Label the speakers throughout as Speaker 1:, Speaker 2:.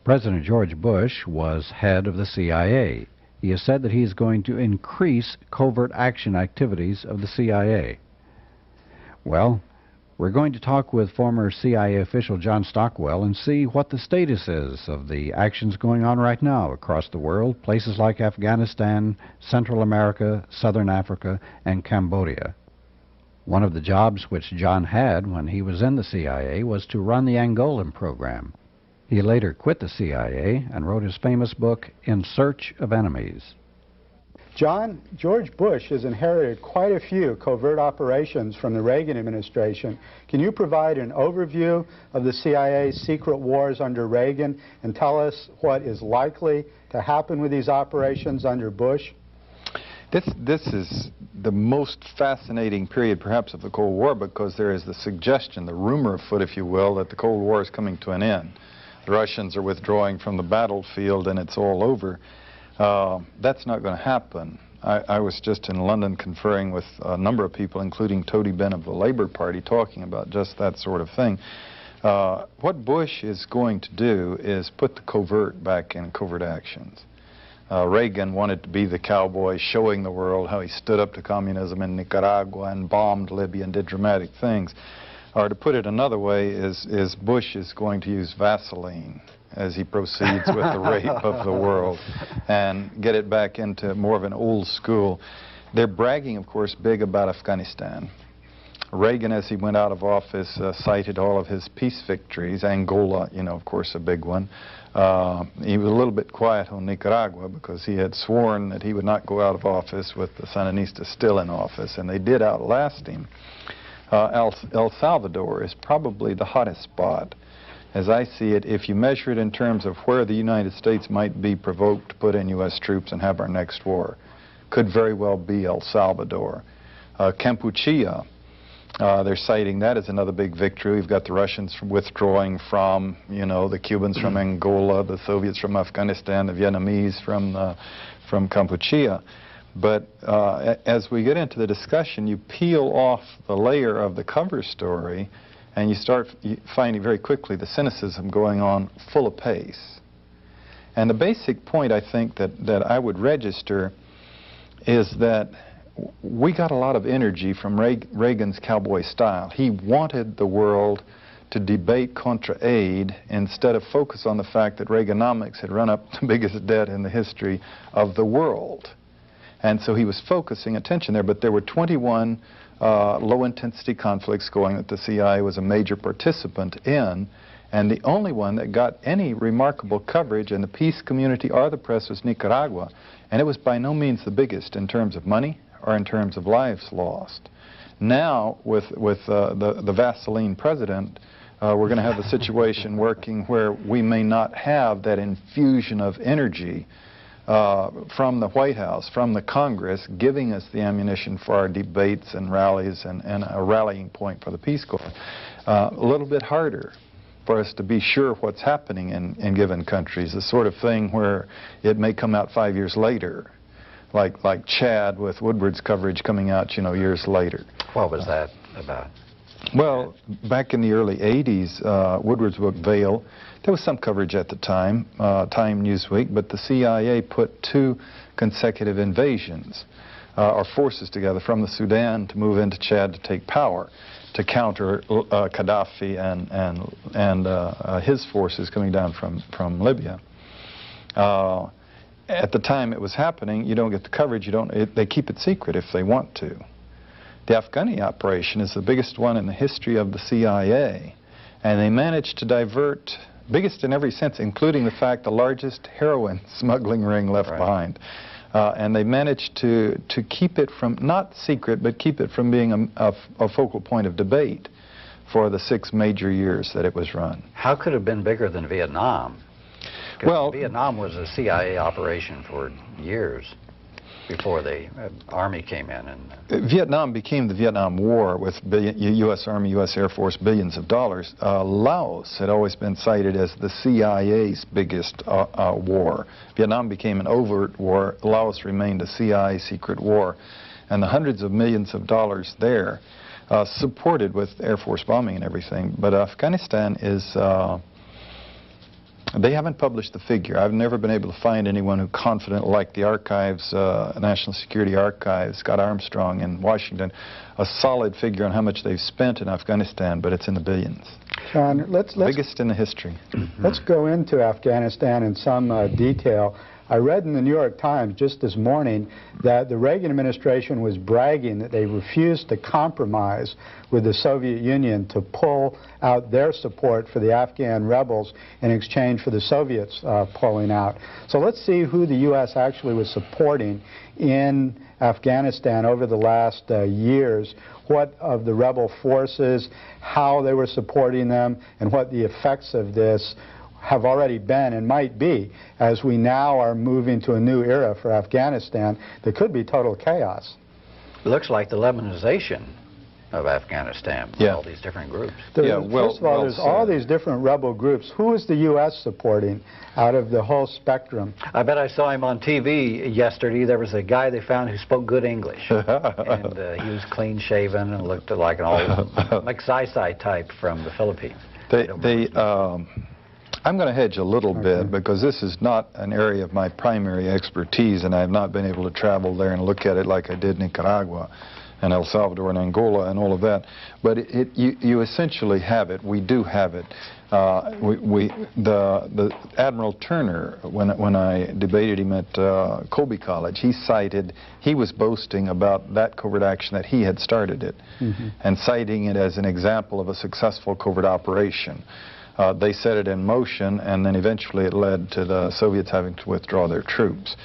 Speaker 1: President George Bush was head of the CIA. He has said that he is going to increase covert action activities of the CIA. Well, we're going to talk with former CIA official John Stockwell and see what the status is of the actions going on right now across the world, places like Afghanistan, Central America, Southern Africa, and Cambodia. One of the jobs which John had when he was in the CIA was to run the Angolan program. He later quit the CIA and wrote his famous book, In Search of Enemies.
Speaker 2: John, George Bush has inherited quite a few covert operations from the Reagan administration. Can you provide an overview of the CIA's secret wars under Reagan and tell us what is likely to happen with these operations under Bush?
Speaker 3: This is the most fascinating period perhaps of the Cold War, because there is the suggestion, the rumor afoot, if you will, that the Cold War is coming to an end. The Russians are withdrawing from the battlefield and it's all over. That's not going to happen. I was just in London conferring with a number of people, including Tony Benn of the Labour Party, talking about just that sort of thing. What Bush is going to do is put the covert back in covert actions. Reagan wanted to be the cowboy showing the world how he stood up to communism in Nicaragua and bombed Libya and did dramatic things. Or to put it another way, is Bush is going to use Vaseline as he proceeds with the rape of the world and get it back into more of an old school. They're bragging, of course, big about Afghanistan. Reagan, as he went out of office, cited all of his peace victories. Angola, you know, of course, a big one. He was a little bit quiet on Nicaragua because he had sworn that he would not go out of office with the Sandinistas still in office, and they did outlast him. El Salvador is probably the hottest spot. As I see it, if you measure it in terms of where the United States might be provoked to put in U.S. troops and have our next war, could very well be El Salvador. Kampuchea, they're citing that as another big victory. We've got the Russians withdrawing from, you know, the Cubans from Angola, the Soviets from Afghanistan, the Vietnamese from Kampuchea. But as we get into the discussion, you peel off the layer of the cover story, and you start finding very quickly the cynicism going on full apace. And the basic point, I think, that I would register is that we got a lot of energy from Reagan's cowboy style. He wanted the world to debate contra aid instead of focus on the fact that Reaganomics had run up the biggest debt in the history of the world. And so he was focusing attention there, but there were 21 low-intensity conflicts going that the CIA was a major participant in, and the only one that got any remarkable coverage in the peace community or the press was Nicaragua, and it was by no means the biggest in terms of money or in terms of lives lost. Now, with the Vaseline president, we're going to have a situation working where we may not have that infusion of energy from the White House, from the Congress, giving us the ammunition for our debates and rallies and a rallying point for the Peace Corps. A little bit harder for us to be sure what's happening in given countries, the sort of thing where it may come out 5 years later, like Chad with Woodward's coverage coming out, you know, years later.
Speaker 1: What was that about?
Speaker 3: Well, back in the early 80s, Woodward's book, Veil, there was some coverage at the time, Time, Newsweek, but the CIA put 2 consecutive invasions, or forces together from the Sudan to move into Chad to take power, to counter Gaddafi and his forces coming down from Libya. At the time it was happening, you don't get the coverage, they keep it secret if they want to. The Afghani operation is the biggest one in the history of the CIA, and they managed to divert, biggest in every sense, including the fact the largest heroin smuggling ring left behind. And they managed to keep it from, not secret, but keep it from being a focal point of debate for the 6 major years that it was run.
Speaker 1: How could it have been bigger than Vietnam?
Speaker 3: Well,
Speaker 1: Vietnam was a CIA operation for years before the Army came in. And
Speaker 3: Vietnam became the Vietnam War with U.S. Army, U.S. Air Force, billions of dollars. Laos had always been cited as the CIA's biggest war. Vietnam became an overt war. Laos remained a CIA secret war. And the hundreds of millions of dollars there, supported with Air Force bombing and everything. But Afghanistan is They haven't published the figure. I've never been able to find anyone who confident, like the archives, National Security Archives, Scott Armstrong in Washington, a solid figure on how much they've spent in Afghanistan, but it's in the billions.
Speaker 2: John, let's
Speaker 3: biggest in the history.
Speaker 2: Let's go into Afghanistan in some detail. I read in the New York Times just this morning that the Reagan administration was bragging that they refused to compromise with the Soviet Union to pull out their support for the Afghan rebels in exchange for the Soviets pulling out. So let's see who the U.S. actually was supporting in Afghanistan over the last years, what of the rebel forces, how they were supporting them, and what the effects of this have already been and might be as we now are moving to a new era for Afghanistan that could be total chaos.
Speaker 1: It looks like the Lebanization of Afghanistan with all these different groups.
Speaker 2: First of all, there's all these different rebel groups. Who is the U.S. supporting out of the whole spectrum?
Speaker 1: I bet I saw him on TV yesterday. There was a guy they found who spoke good English. And he was clean-shaven and looked like an old McSai type from the Philippines.
Speaker 3: I'm going to hedge a little bit because this is not an area of my primary expertise, and I have not been able to travel there and look at it like I did Nicaragua and El Salvador and Angola and all of that. But you essentially have it. We do have it. The Admiral Turner, when I debated him at Colby College, he was boasting about that covert action that he had started it, and citing it as an example of a successful covert operation. They set it in motion, and then eventually it led to the Soviets having to withdraw their troops.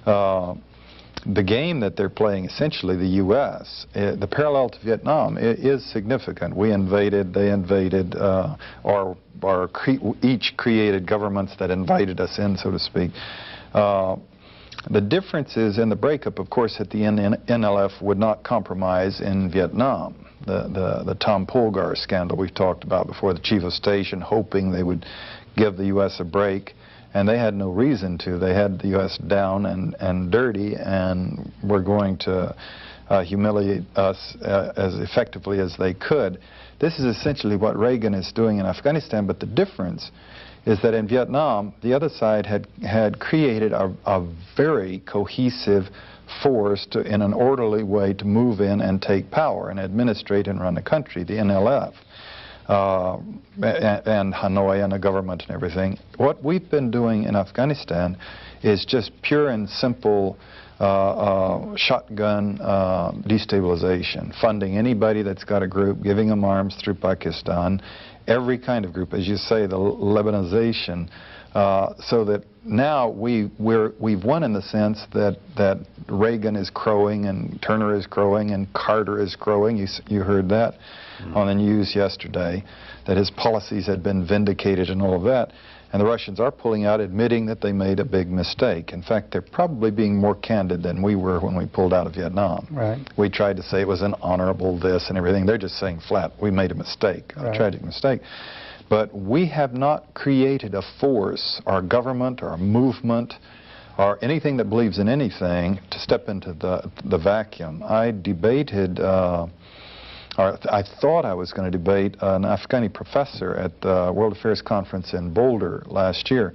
Speaker 3: The game that they're playing, essentially the U.S., the parallel to Vietnam is significant. We invaded, they invaded, each created governments that invited us in, so to speak. The difference is in the breakup, of course, that the NLF would not compromise in Vietnam. The Tom Polgar scandal we've talked about before, the chief of station hoping they would give the U.S. a break, and they had no reason to. They had the U.S. down and dirty and were going to humiliate us as effectively as they could. This is essentially what Reagan is doing in Afghanistan, but the difference is that in Vietnam, the other side had created a very cohesive force in an orderly way to move in and take power and administrate and run the country, the NLF, and Hanoi and the government and everything. What we've been doing in Afghanistan is just pure and simple shotgun destabilization, funding anybody that's got a group, giving them arms through Pakistan, every kind of group, as you say, the Lebanization, so that now we've won in the sense that Reagan is crowing and Turner is crowing and Carter is crowing. You heard that on the news yesterday, that his policies had been vindicated and all of that. And the Russians are pulling out, admitting that they made a big mistake. In fact, they're probably being more candid than we were when we pulled out of Vietnam.
Speaker 2: Right.
Speaker 3: We tried to say it was an honorable this and everything. They're just saying flat, we made a mistake, a tragic mistake. But we have not created a force, our government, our movement, or anything that believes in anything to step into the vacuum. I debated, I thought I was going to debate an Afghani professor at the World Affairs Conference in Boulder last year,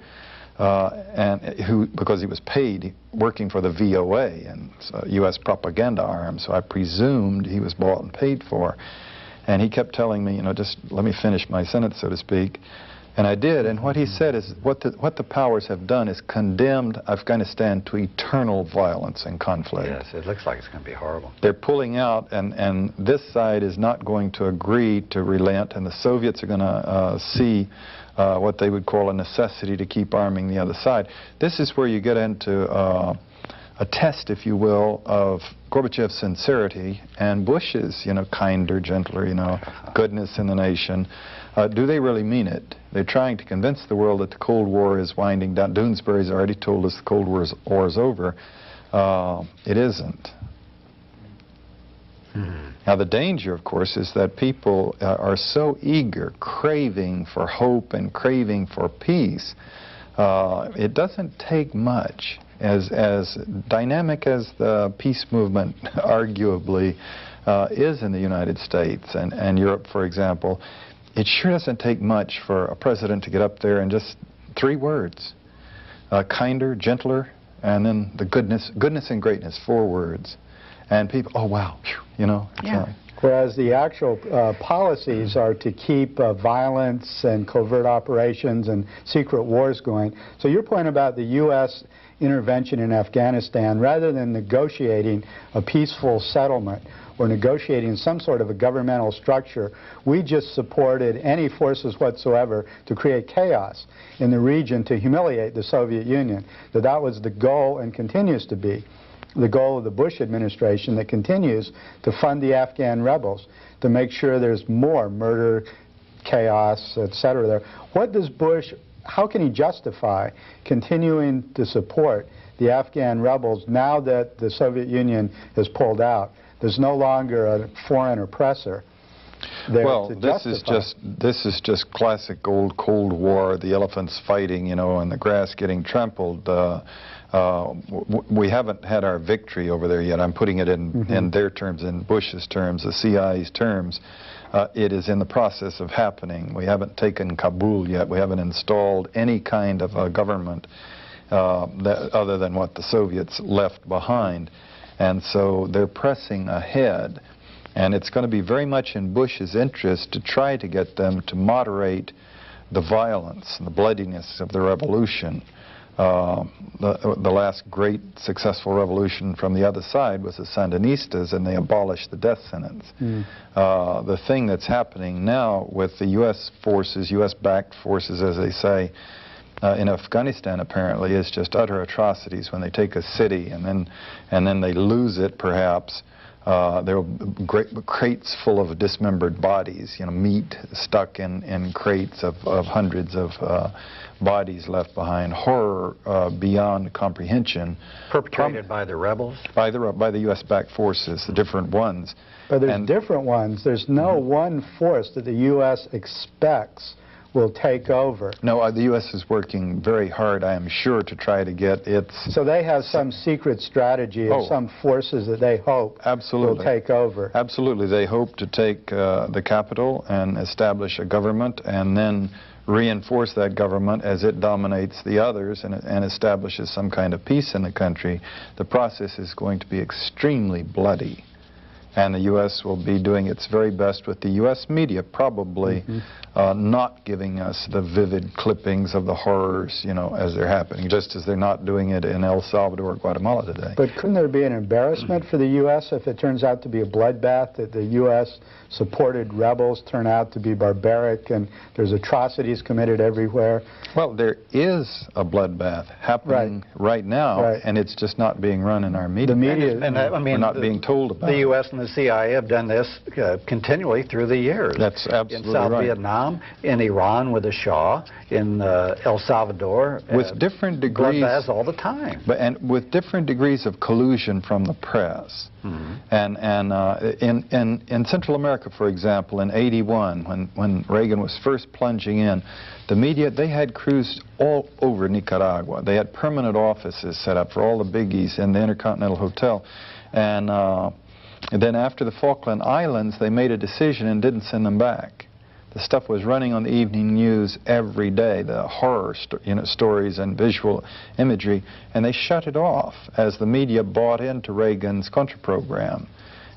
Speaker 3: because he was paid working for the VOA and U.S. propaganda arm, so I presumed he was bought and paid for. And he kept telling me, just let me finish my sentence, so to speak. And I did, and what he said is what the powers have done is condemned Afghanistan to eternal violence and conflict.
Speaker 1: Yes, it looks like it's going to be horrible.
Speaker 3: They're pulling out, and this side is not going to agree to relent, and the Soviets are going to see what they would call a necessity to keep arming the other side. This is where you get into a test, if you will, of Gorbachev's sincerity and Bush's, kinder, gentler, goodness in the nation. Do they really mean it? They're trying to convince the world that the Cold War is winding down. Doonesbury's already told us the Cold War is over. It isn't. Now the danger, of course, is that people are so eager, craving for hope and craving for peace. It doesn't take much. As dynamic as the peace movement arguably is in the United States and Europe, for example, it sure doesn't take much for a president to get up there and just 3 words. Kinder, gentler, and then the goodness and greatness, 4 words. And people, oh wow, phew, you know.
Speaker 4: Yeah.
Speaker 2: Whereas the actual policies are to keep violence and covert operations and secret wars going. So your point about the U.S. intervention in Afghanistan, rather than negotiating a peaceful settlement or negotiating some sort of a governmental structure, we just supported any forces whatsoever to create chaos in the region to humiliate the Soviet Union. That was the goal and continues to be the goal of the Bush administration, that continues to fund the Afghan rebels to make sure there's more murder, chaos, etc. there. What does Bush, how can he justify continuing to support the Afghan rebels now that the Soviet Union has pulled out? There's no longer a foreign oppressor there.
Speaker 3: Well,
Speaker 2: to
Speaker 3: this is just classic old Cold War, the elephants fighting, you know, and the grass getting trampled. We haven't had our victory over there yet. I'm putting it in their terms, in Bush's terms, the CIA's terms. It is in the process of happening. We haven't taken Kabul yet. We haven't installed any kind of a government other than what the Soviets left behind. And so they're pressing ahead. And it's going to be very much in Bush's interest to try to get them to moderate the violence and the bloodiness of the revolution. The last great successful revolution from the other side was the Sandinistas, and they abolished the death sentence. The thing that's happening now with the U.S. forces, U.S.-backed forces, as they say, in Afghanistan apparently, is just utter atrocities. When they take a city and then they lose it, perhaps. There were crates full of dismembered bodies, you know, meat stuck in crates of hundreds of bodies left behind. Horror beyond comprehension.
Speaker 4: Perpetrated by the rebels?
Speaker 3: By the U.S.-backed forces, the different ones.
Speaker 2: But there's different ones. There's no one force that the U.S. expects will take over.
Speaker 3: No, the U.S. is working very hard, I am sure, to try to get its...
Speaker 2: So they have some secret strategy of some forces that they hope will take over.
Speaker 3: Absolutely. They hope to take the capital and establish a government and then reinforce that government as it dominates the others and establishes some kind of peace in the country. The process is going to be extremely bloody. And the U.S. will be doing its very best with the U.S. media, probably not giving us the vivid clippings of the horrors, you know, as they're happening, just as they're not doing it in El Salvador or Guatemala today.
Speaker 2: But couldn't there be an embarrassment for the U.S. if it turns out to be a bloodbath, that the U.S. supported rebels turn out to be barbaric and there's atrocities committed everywhere?
Speaker 3: Well, there is a bloodbath happening right now, and it's just not being run in our media.
Speaker 2: The media,
Speaker 3: we're not being told about it.
Speaker 4: The U.S. and the CIA have done this continually through the years.
Speaker 3: That's absolutely
Speaker 4: in South
Speaker 3: right.
Speaker 4: Vietnam, in Iran with the Shah, in El Salvador.
Speaker 3: With different degrees.
Speaker 4: Bloodbaths all the time.
Speaker 3: And with different degrees of collusion from the press. And in Central America, for example, in '81, when Reagan was first plunging in, the media, they had crews all over Nicaragua. They had permanent offices set up for all the biggies in the Intercontinental Hotel. And then after the Falkland Islands, they made a decision and didn't send them back. The stuff was running on the evening news every day, the horror stories and visual imagery, and they shut it off as the media bought into Reagan's Contra-program.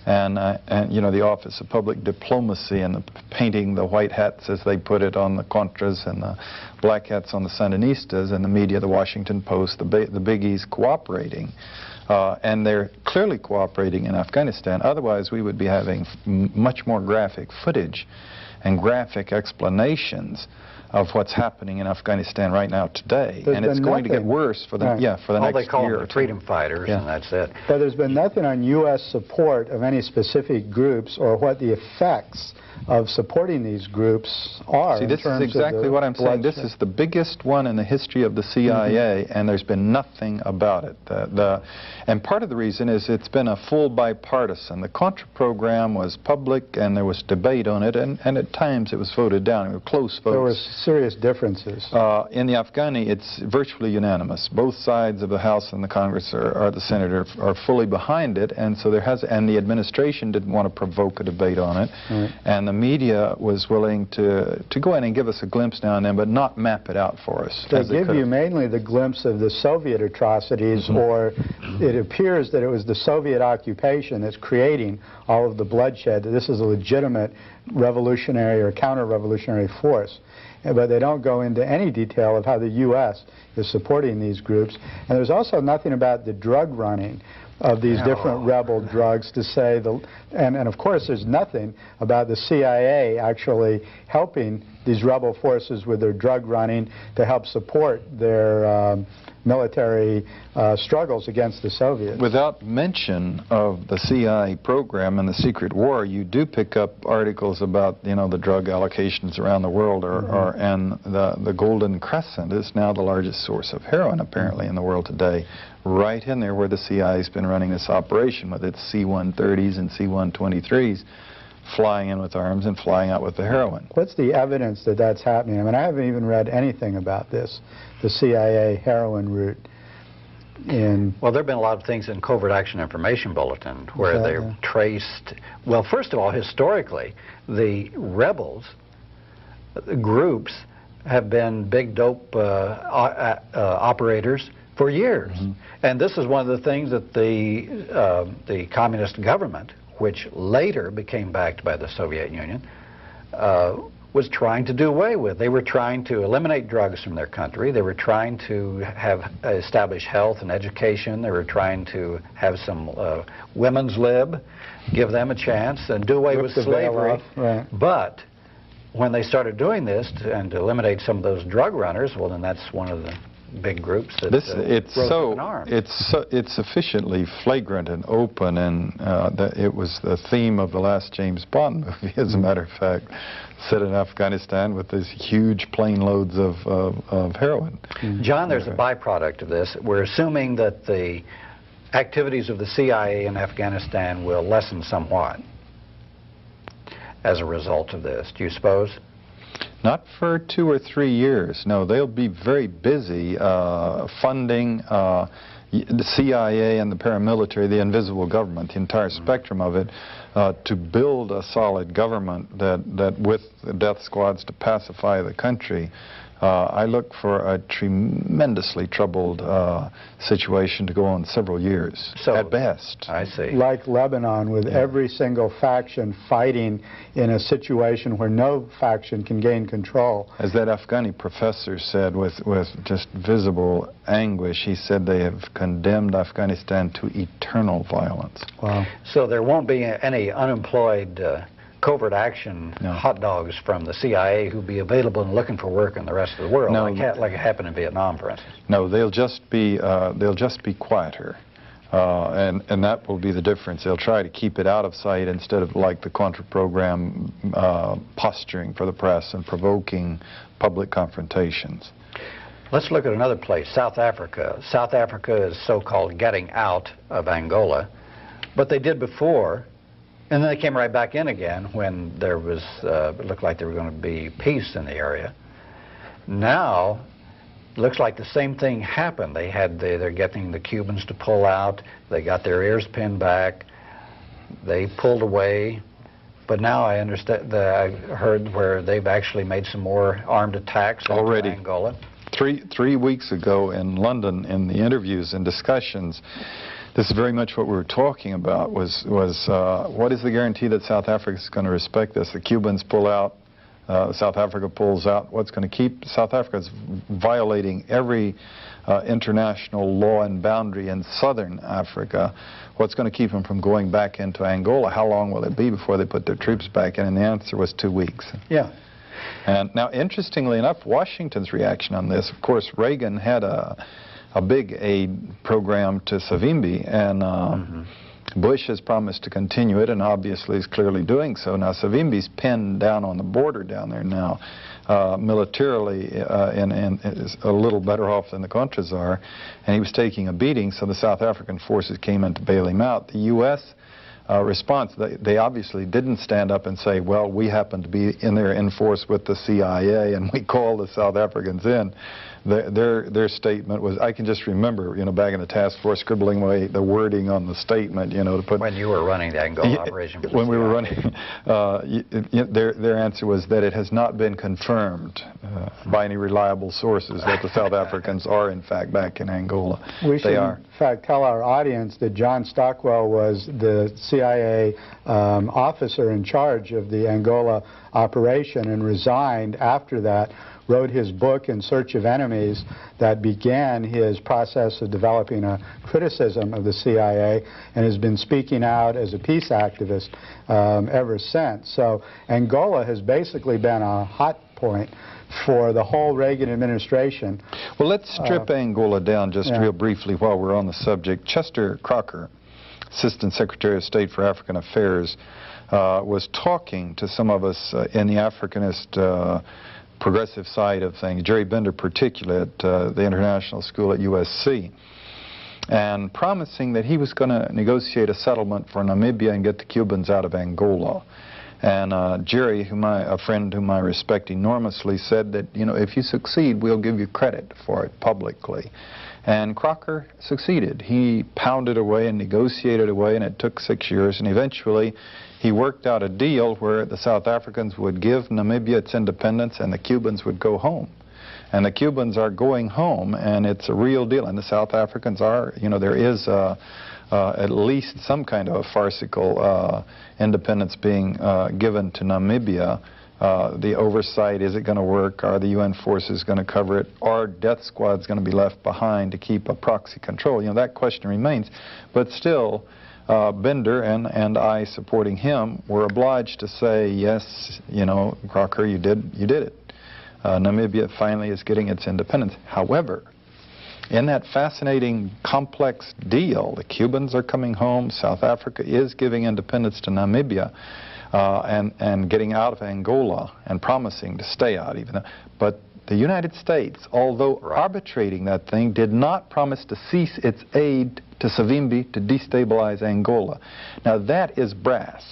Speaker 3: And you know, the Office of Public Diplomacy and painting the white hats, as they put it, on the Contras and the black hats on the Sandinistas, and the media, the Washington Post, the biggies cooperating. And they're clearly cooperating in Afghanistan. Otherwise, we would be having much more graphic footage and graphic explanations of what's happening in Afghanistan right now today. And it's going to get worse for the, for the next year.
Speaker 4: They call them the freedom fighters, and that's it.
Speaker 2: But there's been nothing on U.S. support of any specific groups or what the effects of supporting these groups are.
Speaker 3: See, this is exactly what I'm saying. This is the biggest one in the history of the CIA, and there's been nothing about it. And part of the reason is it's been a full bipartisan. The Contra program was public, and there was debate on it, and at times it was voted down. It was close votes.
Speaker 2: There were serious differences.
Speaker 3: In the Afghani, it's virtually unanimous. Both sides of the House and the Congress or the Senate are fully behind it, and so and the administration didn't want to provoke a debate on it. And the media was willing to go in and give us a glimpse now and then, but not map it out for us.
Speaker 2: They give you mainly the glimpse of the Soviet atrocities, or it appears that it was the Soviet occupation that's creating all of the bloodshed, that this is a legitimate revolutionary or counter-revolutionary force. But they don't go into any detail of how the U.S. is supporting these groups. And there's also nothing about the drug running of these different rebel drugs to say, and of course there's nothing about the CIA actually helping these rebel forces with their drug running to help support their military struggles against the Soviets.
Speaker 3: Without mention of the CIA program and the secret war, you do pick up articles about, you know, the drug allocations around the world, and the Golden Crescent is now the largest source of heroin apparently in the world today, right in there where the CIA's been running this operation with its C-130s and C-123s, flying in with arms and flying out with the heroin.
Speaker 2: What's the evidence that that's happening? I mean, I haven't even read anything about this, the CIA heroin route.
Speaker 4: Well, there have been a lot of things in Covert Action Information Bulletin where they've traced, well, first of all, historically, the rebels, the groups, have been big dope operators for years. And this is one of the things that the communist government, which later became backed by the Soviet Union, was trying to do away with. They were trying to eliminate drugs from their country. They were trying to establish health and education. They were trying to have some women's lib, give them a chance, and do away with slavery. But when they started doing this and to eliminate some of those drug runners, well, then that's one of the big groups that
Speaker 3: it's sufficiently flagrant and open, and it was the theme of the last James Bond movie, as a matter of fact, set in Afghanistan with these huge plane loads of heroin.
Speaker 4: John, there's a byproduct of this. We're assuming that the activities of the CIA in Afghanistan will lessen somewhat as a result of this. Do you suppose?
Speaker 3: Not for 2 or 3 years. No, they'll be very busy funding the CIA and the paramilitary, the invisible government, the entire spectrum of it, to build a solid government that with the death squads to pacify the country. I look for a tremendously troubled situation to go on several years, at best.
Speaker 4: I see.
Speaker 2: Like Lebanon, with every single faction fighting in a situation where no faction can gain control.
Speaker 3: As that Afghani professor said with just visible anguish, he said they have condemned Afghanistan to eternal violence.
Speaker 2: Wow.
Speaker 4: So there won't be any unemployed covert action hot dogs from the CIA who'll be available and looking for work in the rest of the world, like it happened in Vietnam, for instance.
Speaker 3: No, they'll just be quieter, and that will be the difference. They'll try to keep it out of sight instead of, like the Contra program, posturing for the press and provoking public confrontations.
Speaker 4: Let's look at another place, South Africa. South Africa is so-called getting out of Angola, but they did before. And then they came right back in again when there was, it looked like there was going to be peace in the area. Now, it looks like the same thing happened. They're getting the Cubans to pull out. They got their ears pinned back. They pulled away. But now I understand, I heard where they've actually made some more armed attacks into Angola.
Speaker 3: Three weeks ago in London, in the interviews and discussions, this is very much what we were talking about, was what is the guarantee that South Africa is going to respect this? The Cubans pull out, South Africa pulls out. What's going to keep South Africa is violating every international law and boundary in southern Africa. What's going to keep them from going back into Angola? How long will it be before they put their troops back in? And the answer was 2 weeks.
Speaker 2: Yeah.
Speaker 3: And now, interestingly enough, Washington's reaction on this, of course, Reagan had a big aid program to Savimbi, and Bush has promised to continue it, and obviously is clearly doing so. Now, Savimbi's pinned down on the border down there now, militarily, and is a little better off than the Contras are, and he was taking a beating, so the South African forces came in to bail him out. The U.S. Response, they obviously didn't stand up and say, well, we happen to be in there in force with the CIA and we call the South Africans in. their statement was, I can just remember, you know, back in the task force scribbling away the wording on the statement, you know, to put...
Speaker 4: When you were running the Angola operation.
Speaker 3: When we were running, their answer was that it has not been confirmed by any reliable sources that the South Africans are in fact back in Angola.
Speaker 2: We should in fact tell our audience that John Stockwell was the CIA officer in charge of the Angola operation and resigned after that, wrote his book In Search of Enemies that began his process of developing a criticism of the CIA, and has been speaking out as a peace activist ever since. So Angola has basically been a hot point for the whole Reagan administration.
Speaker 3: Well, let's strip Angola down just real briefly while we're on the subject. Chester Crocker, Assistant Secretary of State for African Affairs, was talking to some of us in the Africanist progressive side of things, Jerry Bender particularly at the International School at USC, and promising that he was going to negotiate a settlement for Namibia and get the Cubans out of Angola. And Jerry, a friend whom I respect enormously, said that, you know, if you succeed, we'll give you credit for it publicly. And Crocker succeeded. He pounded away and negotiated away, and it took 6 years, and eventually he worked out a deal where the South Africans would give Namibia its independence and the Cubans would go home. And the Cubans are going home, and it's a real deal. And the South Africans are, you know, there is at least some kind of a farcical independence being given to Namibia. The oversight, is it going to work? Are the UN forces going to cover it? Are death squads going to be left behind to keep a proxy control? You know, that question remains. But still, Bender and I, supporting him, were obliged to say, yes, you know, Crocker, you did it. Namibia finally is getting its independence. However, in that fascinating, complex deal, the Cubans are coming home, South Africa is giving independence to Namibia, and getting out of Angola and promising to stay out even though. But the United States, although arbitrating that thing, did not promise to cease its aid to Savimbi to destabilize Angola. Now that is brass.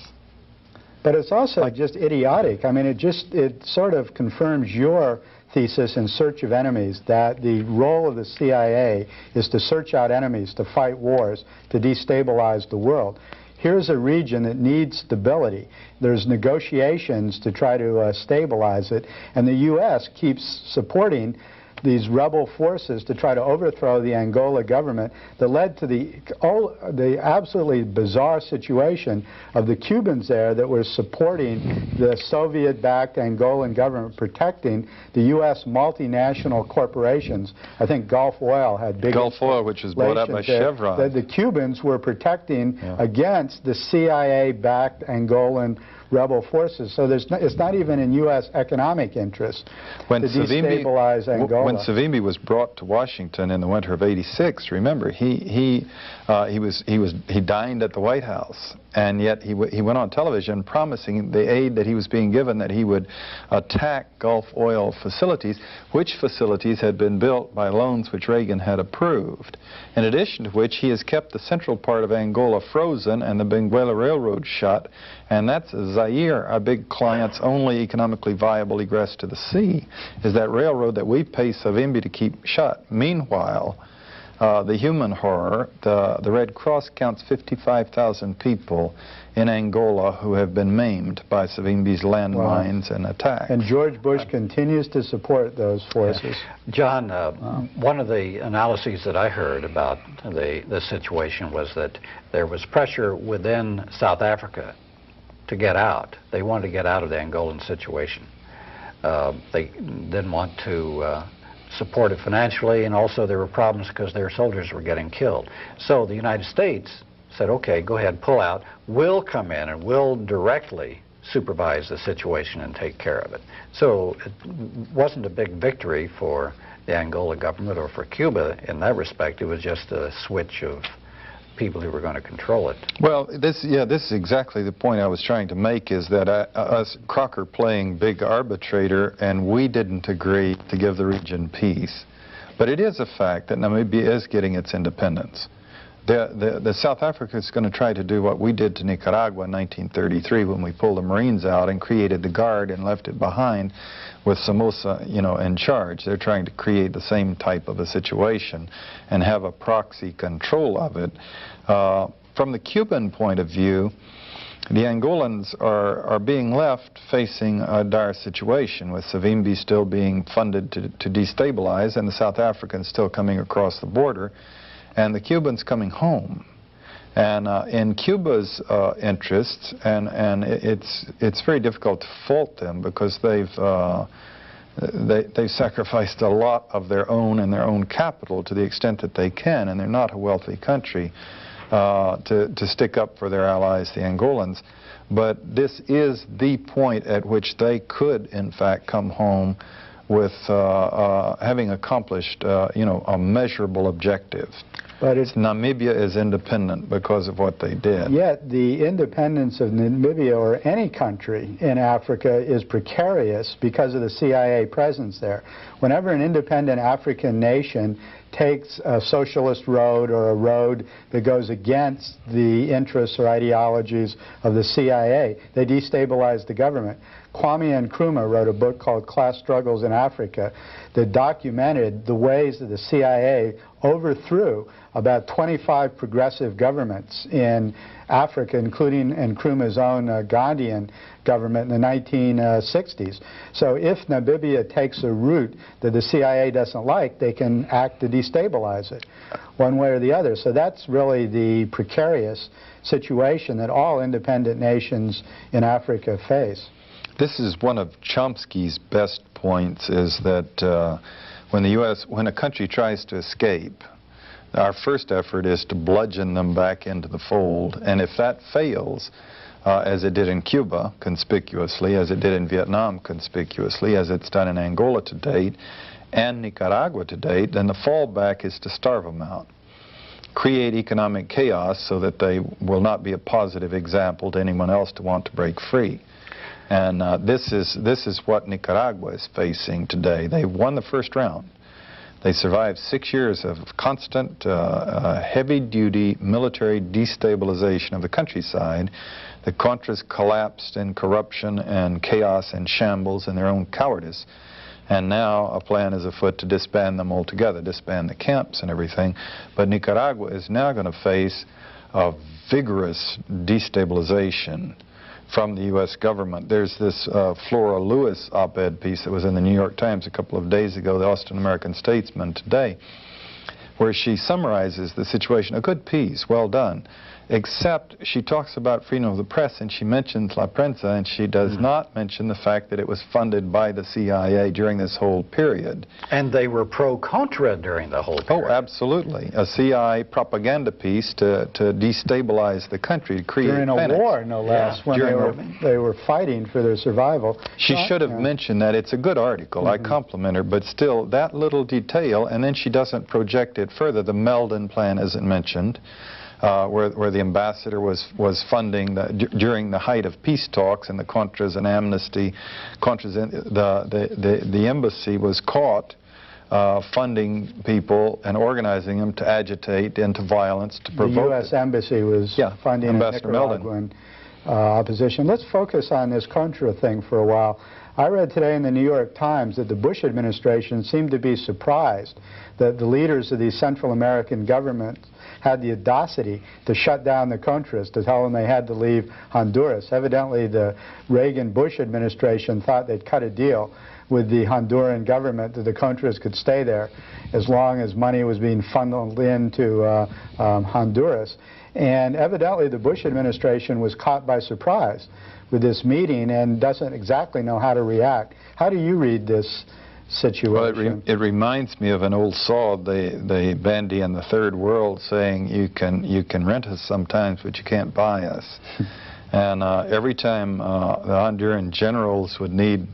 Speaker 2: But it's also just idiotic. I mean, it sort of confirms your thesis in Search of Enemies, that the role of the CIA is to search out enemies, to fight wars, to destabilize the world. Here's a region that needs stability. There's negotiations to try to stabilize it, and the U.S. keeps supporting these rebel forces to try to overthrow the Angola government that led to the absolutely bizarre situation of the Cubans there that were supporting the Soviet-backed Angolan government, protecting the U.S. multinational corporations. I think Gulf Oil had big
Speaker 3: Gulf Oil, which was bought up by Chevron.
Speaker 2: The Cubans were protecting against the CIA-backed Angolan rebel forces. So it's not even in U.S. economic interest to destabilize Angola.
Speaker 3: When Savimbi was brought to Washington in the winter of '86, remember, he dined at the White House, and yet he went on television promising the aid that he was being given, that he would attack Gulf Oil facilities, which facilities had been built by loans which Reagan had approved. In addition to which, he has kept the central part of Angola frozen and the Benguela Railroad shut, and that's Zaire, our big client's only economically viable egress to the sea, is that railroad that we pay Savimbi to keep shut. Meanwhile, the human horror, the Red Cross counts 55,000 people in Angola who have been maimed by Savimbi's landmines and attacks.
Speaker 2: And George Bush continues to support those forces.
Speaker 4: John, one of the analyses that I heard about the situation was that there was pressure within South Africa to get out. They wanted to get out of the Angolan situation. They didn't want to support it financially, and also there were problems because their soldiers were getting killed. So the United States said, okay, go ahead, pull out. We'll come in and we'll directly supervise the situation and take care of it. So it wasn't a big victory for the Angola government or for Cuba in that respect. It was just a switch of people who were going to control it.
Speaker 3: Well, this is exactly the point I was trying to make, is that us, Crocker playing big arbitrator, and we didn't agree to give the region peace. But it is a fact that Namibia is getting its independence. The South Africa is going to try to do what we did to Nicaragua in 1933 when we pulled the Marines out and created the Guard and left it behind with Somoza, in charge. They're trying to create the same type of a situation and have a proxy control of it. From the Cuban point of view, the Angolans are being left facing a dire situation, with Savimbi still being funded to destabilize and the South Africans still coming across the border, and the Cubans coming home. And in Cuba's interests, and it's very difficult to fault them, because they've sacrificed a lot of their own and their own capital to the extent that they can, and they're not a wealthy country, to stick up for their allies, the Angolans. But this is the point at which they could, in fact, come home with having accomplished, a measurable objective. But Namibia is independent because of what they did.
Speaker 2: Yet the independence of Namibia, or any country in Africa, is precarious because of the CIA presence there. Whenever an independent African nation takes a socialist road, or a road that goes against the interests or ideologies of the CIA, they destabilize the government. Kwame Nkrumah wrote a book called Class Struggles in Africa that documented the ways that the CIA overthrew about 25 progressive governments in Africa, including Nkrumah's own Ghanaian government in the 1960s. So if Namibia takes a route that the CIA doesn't like, they can act to destabilize it, one way or the other. So that's really the precarious situation that all independent nations in Africa face.
Speaker 3: This is one of Chomsky's best points, is that when a country tries to escape, our first effort is to bludgeon them back into the fold, and if that fails, as it did in Cuba conspicuously, as it did in Vietnam conspicuously, as it's done in Angola to date, and Nicaragua to date, then the fallback is to starve them out. Create economic chaos so that they will not be a positive example to anyone else to want to break free. And this is what Nicaragua is facing today. They won the first round. They survived 6 years of constant, heavy-duty military destabilization of the countryside. The Contras collapsed in corruption and chaos and shambles and their own cowardice. And now a plan is afoot to disband them altogether, disband the camps and everything. But Nicaragua is now going to face a vigorous destabilization from the U.S. government. There's this Flora Lewis op-ed piece that was in the New York Times a couple of days ago, the Austin American Statesman today, where she summarizes the situation. A good piece, well done, except she talks about freedom of the press, and she mentions La Prensa, and she does not mention the fact that it was funded by the CIA during this whole period.
Speaker 4: And they were pro-Contra during the whole period.
Speaker 3: Oh, absolutely. A CIA propaganda piece to destabilize the country, to create
Speaker 2: during
Speaker 3: panic.
Speaker 2: A war, no less, when they were fighting for their survival.
Speaker 3: She should have mentioned that. It's a good article. I compliment her, but still, that little detail, and then she doesn't project it further. The Meldon plan isn't mentioned. Where the ambassador was funding during the height of peace talks and the Contras and amnesty. The embassy was caught funding people and organizing them to agitate into violence, to provoke.
Speaker 2: The U.S. Embassy was funding
Speaker 3: Ambassador
Speaker 2: Nicaraguan opposition. Let's focus on this Contra thing for a while. I read today in the New York Times that the Bush administration seemed to be surprised that the leaders of these Central American governments had the audacity to shut down the Contras, to tell them they had to leave Honduras. Evidently, the Reagan-Bush administration thought they'd cut a deal with the Honduran government that the Contras could stay there as long as money was being funneled into Honduras. And evidently, the Bush administration was caught by surprise with this meeting and doesn't exactly know how to react. How do you read this situation?
Speaker 3: Well, it reminds me of an old saw, the bandy in the third world, saying you can rent us sometimes, but you can't buy us. And every time the Honduran generals would need,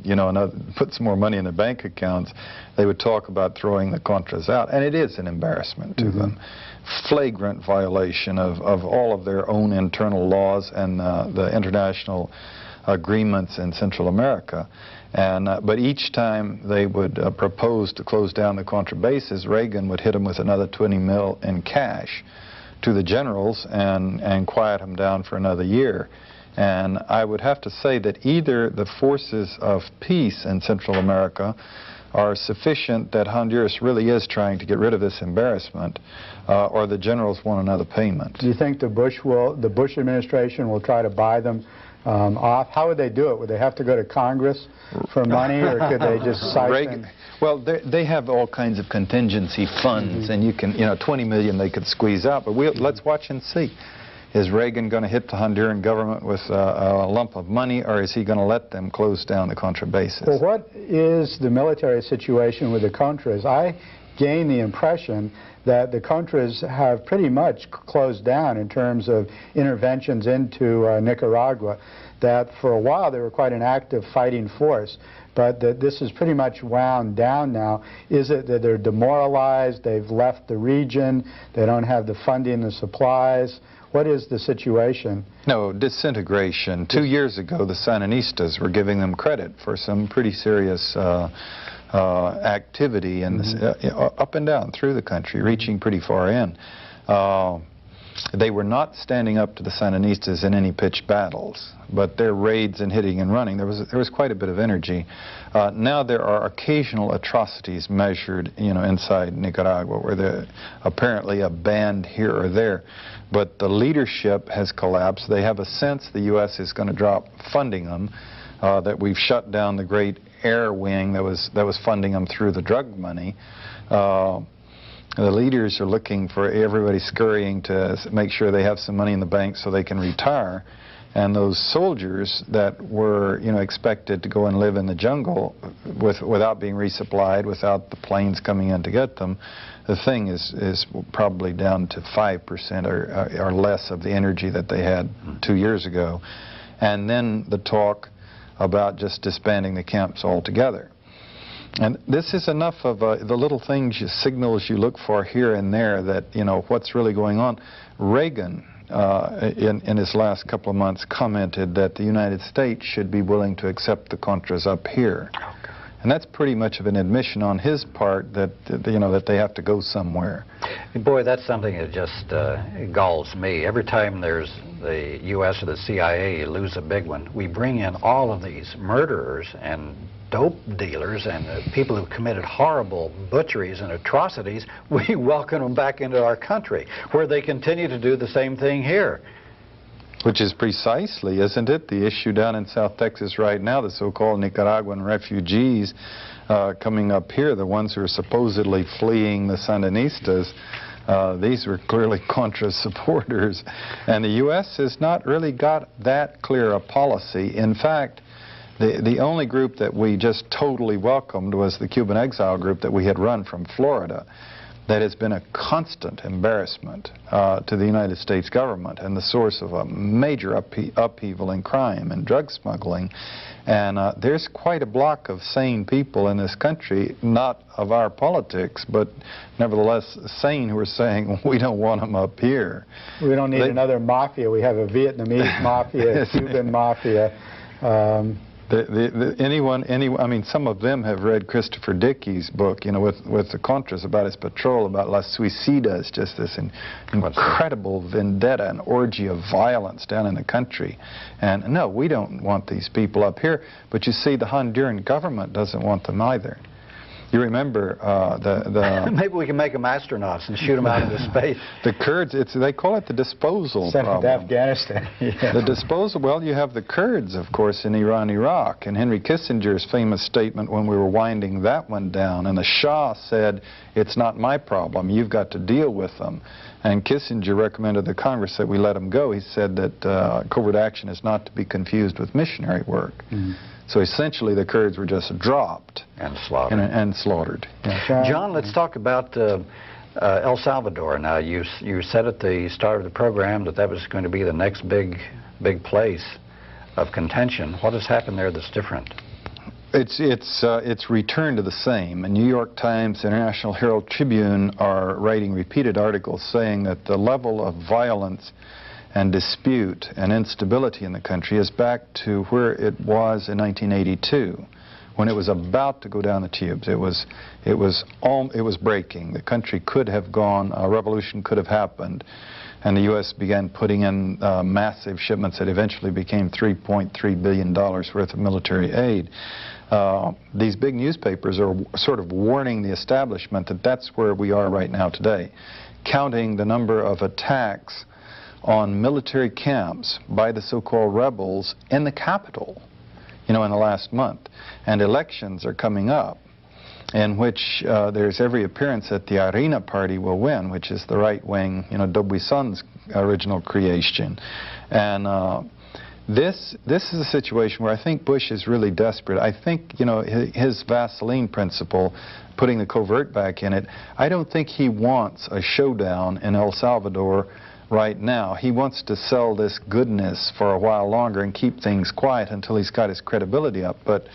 Speaker 3: put some more money in their bank accounts, they would talk about throwing the Contras out. And it is an embarrassment to them. Flagrant violation of all of their own internal laws and the international agreements in Central America. And but each time they would propose to close down the Contra bases, Reagan would hit them with another $20 million in cash to the generals and quiet them down for another year. And I would have to say that either the forces of peace in Central America are sufficient that Honduras really is trying to get rid of this embarrassment, or the generals want another payment.
Speaker 2: Do you think the Bush administration will try to buy them off? How would they do it? Would they have to go to Congress for money, or could they just siphon?
Speaker 3: Well, they have all kinds of contingency funds, and you can, 20 million they could squeeze out. But let's watch and see. Is Reagan going to hit the Honduran government with a lump of money, or is he going to let them close down the Contra bases?
Speaker 2: Well, what is the military situation with the Contras? I gain the impression that the Contras have pretty much closed down in terms of interventions into Nicaragua, that for a while they were quite an active fighting force, but that this is pretty much wound down now. Is it that they're demoralized, they've left the region, they don't have the funding, the supplies? What is the situation?
Speaker 3: No, disintegration. 2 years ago, the Sandinistas were giving them credit for some pretty serious activity and up and down through the country, reaching pretty far in. They were not standing up to the Sandinistas in any pitched battles, but their raids and hitting and running, there was quite a bit of energy. Now there are occasional atrocities measured, inside Nicaragua, where there apparently a band here or there, but the leadership has collapsed. They have a sense the U.S. is going to drop funding them, that we've shut down the great air wing that was funding them through the drug money. The leaders are looking for everybody scurrying to make sure they have some money in the bank so they can retire. And those soldiers that were, expected to go and live in the jungle without being resupplied, without the planes coming in to get them, the thing is probably down to 5% or less of the energy that they had 2 years ago. And then the talk about just disbanding the camps altogether. And this is enough of the little things, signals you look for here and there that, what's really going on. Reagan, in his last couple of months, commented that the United States should be willing to accept the Contras up here. And that's pretty much of an admission on his part that, that they have to go somewhere.
Speaker 4: Boy, that's something that just galls me. Every time there's the U.S. or the CIA lose a big one, we bring in all of these murderers and dope dealers and people who've committed horrible butcheries and atrocities. We welcome them back into our country, where they continue to do the same thing here.
Speaker 3: Which is precisely, isn't it, the issue down in South Texas right now, the so-called Nicaraguan refugees coming up here, the ones who are supposedly fleeing the Sandinistas. These were clearly Contra supporters. And the U.S. has not really got that clear a policy. In fact, the only group that we just totally welcomed was the Cuban exile group that we had run from Florida. That has been a constant embarrassment to the United States government and the source of a major upheaval in crime and drug smuggling. And there's quite a block of sane people in this country, not of our politics, but nevertheless sane, who are saying, we don't want them up here.
Speaker 2: We don't need another mafia. We have a Vietnamese mafia, a Cuban mafia.
Speaker 3: I mean, some of them have read Christopher Dickey's book, with the Contras, about his patrol, about Las Suicidas, just this incredible vendetta and orgy of violence down in the country. And no, we don't want these people up here, but you see, the Honduran government doesn't want them either. You remember
Speaker 4: maybe we can make them astronauts and shoot them out into space.
Speaker 3: The Kurds, they call it the disposal problem.
Speaker 2: To Afghanistan. Yeah.
Speaker 3: The disposal, well, you have the Kurds, of course, in Iran, Iraq, and Henry Kissinger's famous statement when we were winding that one down, and the Shah said, it's not my problem, you've got to deal with them. And Kissinger recommended the Congress that we let them go. He said that covert action is not to be confused with missionary work. Mm-hmm. So essentially the Kurds were just dropped
Speaker 4: and slaughtered.
Speaker 3: And slaughtered.
Speaker 2: Yeah.
Speaker 4: John, let's talk about El Salvador. Now, you said at the start of the program that was going to be the next big place of contention. What has happened there that's different?
Speaker 3: It's returned to the same. The New York Times, International Herald Tribune are writing repeated articles saying that the level of violence and dispute and instability in the country is back to where it was in 1982, when it was about to go down the tubes. It was breaking. The country could have gone. A revolution could have happened. and the U.S. began putting in massive shipments that eventually became $3.3 billion worth of military aid. These big newspapers are sort of warning the establishment that that's where we are right now today, counting the number of attacks on military camps by the so-called rebels in the capital, in the last month. And elections are coming up in which there's every appearance that the Arena Party will win, which is the right-wing, Dubuison's original creation. And this is a situation where I think Bush is really desperate. I think, his Vaseline principle, putting the covert back in it, I don't think he wants a showdown in El Salvador right now. He wants to sell this goodness for a while longer and keep things quiet until he's got his credibility up. But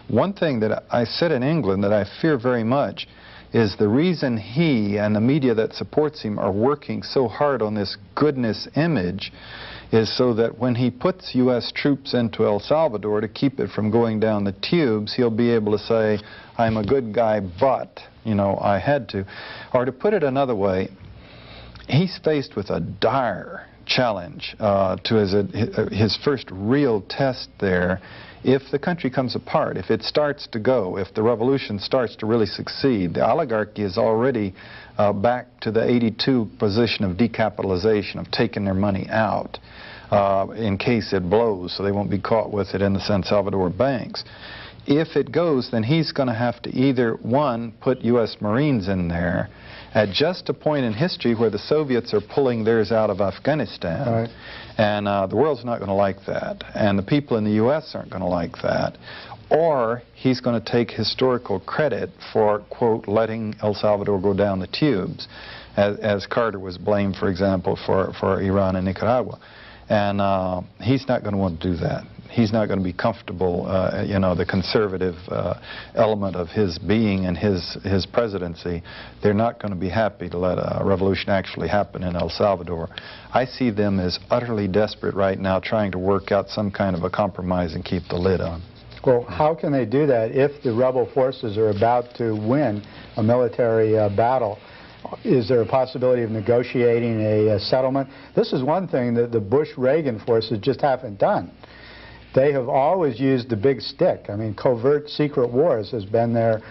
Speaker 3: one thing that I said in England that I fear very much is the reason he and the media that supports him are working so hard on this goodness image is so that when he puts U.S. troops into El Salvador to keep it from going down the tubes, he'll be able to say, I'm a good guy, but, I had to. Or to put it another way, he's faced with a dire challenge to his first real test there. If the country comes apart, if it starts to go, if the revolution starts to really succeed, the oligarchy is already back to the 82 position of decapitalization, of taking their money out in case it blows, so they won't be caught with it in the San Salvador banks. If it goes, then he's going to have to either, one, put U.S. Marines in there at just a point in history where the Soviets are pulling theirs out of Afghanistan.
Speaker 2: Right.
Speaker 3: And the world's not going to like that. And the people in the U.S. aren't going to like that. Or he's going to take historical credit for, quote, letting El Salvador go down the tubes, as Carter was blamed, for example, for Iran and Nicaragua. And he's not going to want to do that. He's not going to be comfortable, the conservative element of his being and his presidency. They're not going to be happy to let a revolution actually happen in El Salvador. I see them as utterly desperate right now, trying to work out some kind of a compromise and keep the lid on.
Speaker 2: Well, how can they do that if the rebel forces are about to win a military battle? Is there a possibility of negotiating a settlement? This is one thing that the Bush-Reagan forces just haven't done. They have always used the big stick. I mean, covert secret wars has been their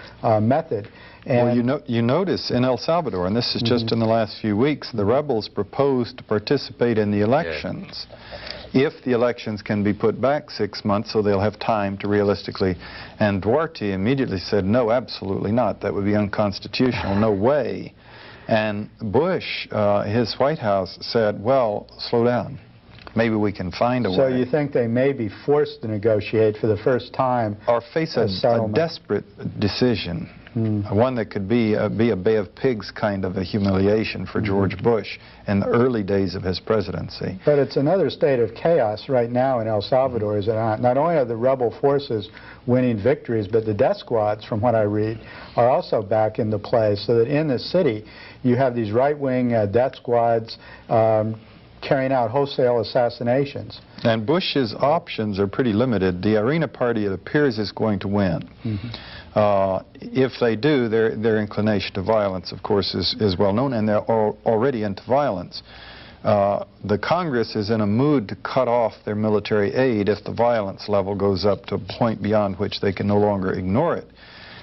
Speaker 2: method. And
Speaker 3: well, you notice in El Salvador, and this is just in the last few weeks, the rebels proposed to participate in the elections. If the elections can be put back 6 months so they'll have time to realistically, and Duarte immediately said, no, absolutely not. That would be unconstitutional. No way. And Bush, his White House, said, well, slow down. Maybe we can find a way.
Speaker 2: So you think they may be forced to negotiate for the first time?
Speaker 3: Or face a desperate decision, one that could be a Bay of Pigs kind of a humiliation for George Bush in the early days of his presidency.
Speaker 2: But it's another state of chaos right now in El Salvador, is it not? Not only are the rebel forces winning victories, but the death squads, from what I read, are also back into play, so that in the city you have these right-wing death squads carrying out wholesale assassinations.
Speaker 3: And Bush's options are pretty limited. The Arena Party, it appears, is going to win. If they do, their inclination to violence, of course, is well known, and they're already into violence. The Congress is in a mood to cut off their military aid if the violence level goes up to a point beyond which they can no longer ignore it.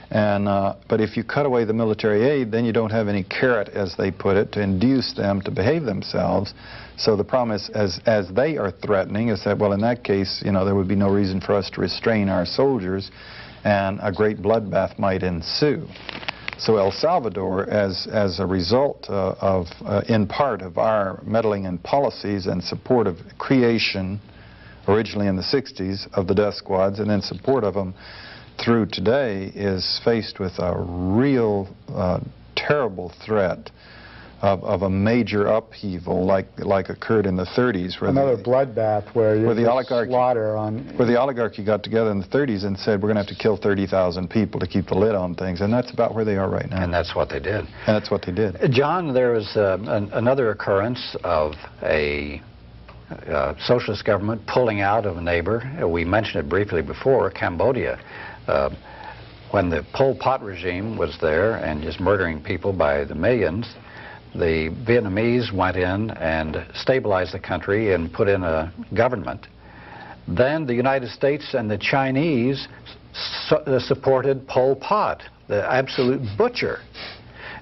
Speaker 3: And but if you cut away the military aid, then you don't have any carrot, as they put it, to induce them to behave themselves. So the promise, as they are threatening, is that, well, in that case, there would be no reason for us to restrain our soldiers, and a great bloodbath might ensue. So El Salvador, as a result in part of our meddling in policies and support of creation, originally in the 60s, of the death squads, and then support of them through today, is faced with a real terrible threat of a major upheaval like occurred in the 30s.
Speaker 2: Another bloodbath where the
Speaker 3: oligarchy got together in the 30s and said, we're going to have to kill 30,000 people to keep the lid on things, and that's about where they are right now.
Speaker 4: And that's what they did.
Speaker 3: And that's what they did.
Speaker 4: John, there was another occurrence of a socialist government pulling out of a neighbor. We mentioned it briefly before, Cambodia. When the Pol Pot regime was there and just murdering people by the millions, The Vietnamese went in and stabilized the country and put in a government. Then the United States and the Chinese supported Pol Pot, the absolute butcher.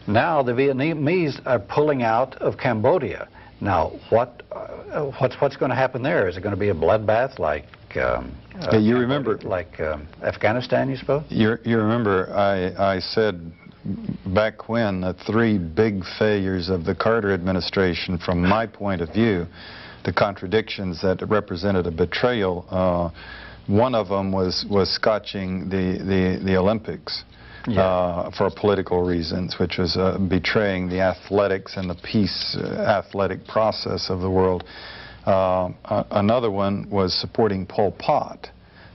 Speaker 4: Now the Vietnamese are pulling out of Cambodia. Now, what's going to happen there? Is it going to be a bloodbath like
Speaker 3: you remember,
Speaker 4: like Afghanistan, you suppose?
Speaker 3: You remember I said back when the three big failures of the Carter administration, from my point of view, the contradictions that represented a betrayal, one of them was scotching the Olympics. Yeah. For political reasons, which was betraying the athletics and the peace athletic process of the world. Another one was supporting Pol Pot,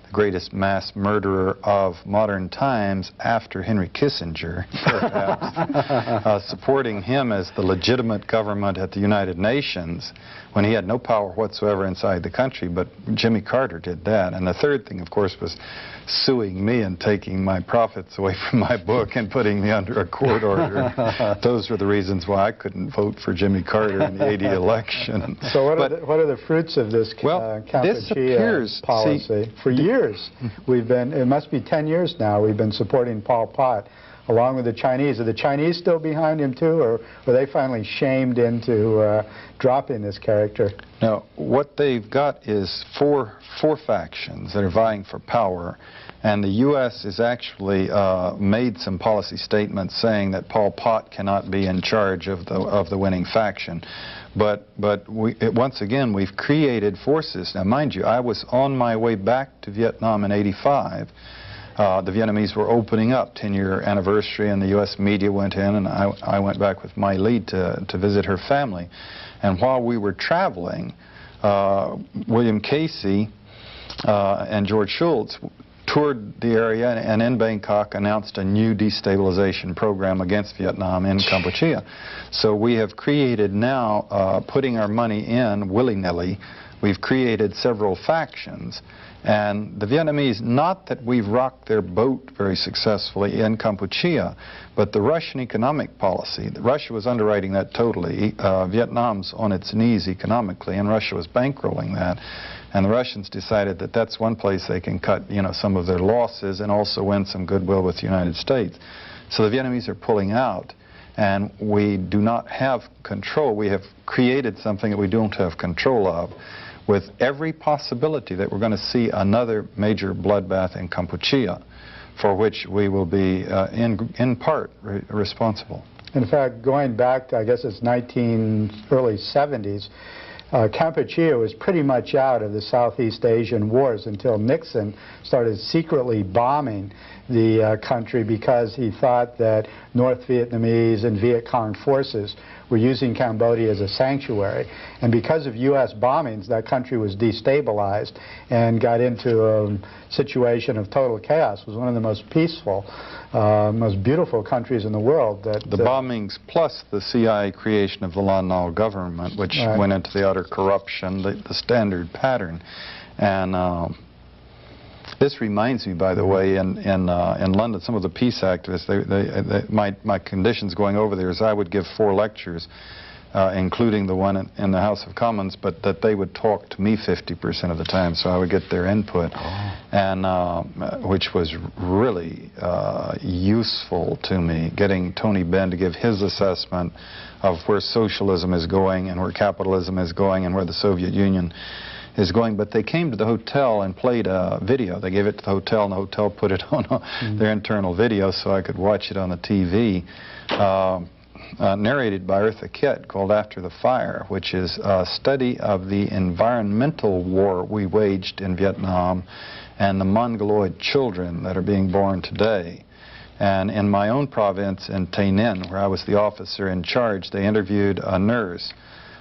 Speaker 3: the greatest mass murderer of modern times after Henry Kissinger, perhaps. Supporting him as the legitimate government at the United Nations when he had no power whatsoever inside the country, but Jimmy Carter did that. And the third thing, of course, was suing me and taking my profits away from my book and putting me under a court order. Those were the reasons why I couldn't vote for Jimmy Carter in the 80 election.
Speaker 2: So what are the fruits of this Kampuchea policy? For years, we've been, it must be 10 years now, we've been supporting Pol Pot along with the Chinese. Are the Chinese still behind him too, or were they finally shamed into dropping this character?
Speaker 3: Now, what they've got is four factions that are vying for power, and the U.S. has actually made some policy statements saying that Pol Pot cannot be in charge of the winning faction. But once again, we've created forces. Now, mind you, I was on my way back to Vietnam in '85. The Vietnamese were opening up, 10-year anniversary, and the U.S. media went in, and I went back with my lead to visit her family. And while we were traveling, William Casey and George Shultz toured the area and in Bangkok announced a new destabilization program against Vietnam in Kampuchea. So we have created now, putting our money in willy-nilly, we've created several factions. And the Vietnamese, not that we've rocked their boat very successfully in Kampuchea, but the Russian economic policy, Russia was underwriting that totally. Vietnam's on its knees economically, and Russia was bankrolling that. And the Russians decided that that's one place they can cut, some of their losses and also win some goodwill with the United States. So the Vietnamese are pulling out, and we do not have control. We have created something that we don't have control of, with every possibility that we're going to see another major bloodbath in Kampuchea, for which we will be, in part, responsible.
Speaker 2: In fact, going back to, I guess it's early 70s, Kampuchea was pretty much out of the Southeast Asian wars until Nixon started secretly bombing the country because he thought that North Vietnamese and Viet Cong forces were using Cambodia as a sanctuary. And because of U.S. bombings, that country was destabilized and got into a situation of total chaos. It was one of the most peaceful, most beautiful countries in the world.
Speaker 3: The bombings plus the CIA creation of the Lon Nol government, which went into the utter corruption, the standard pattern. And this reminds me, by the way, in London, some of the peace activists, my conditions going over there is I would give 4 lectures, including the one in the House of Commons, but that they would talk to me 50% of the time, so I would get their input, and which was really useful to me, getting Tony Benn to give his assessment of where socialism is going and where capitalism is going and where the Soviet Union is going. But they came to the hotel and played a video. They gave it to the hotel, and the hotel put it on their internal video so I could watch it on the TV, narrated by Eartha Kitt, called After the Fire, which is a study of the environmental war we waged in Vietnam and the Mongoloid children that are being born today. And in my own province in Tay Ninh, where I was the officer in charge, they interviewed a nurse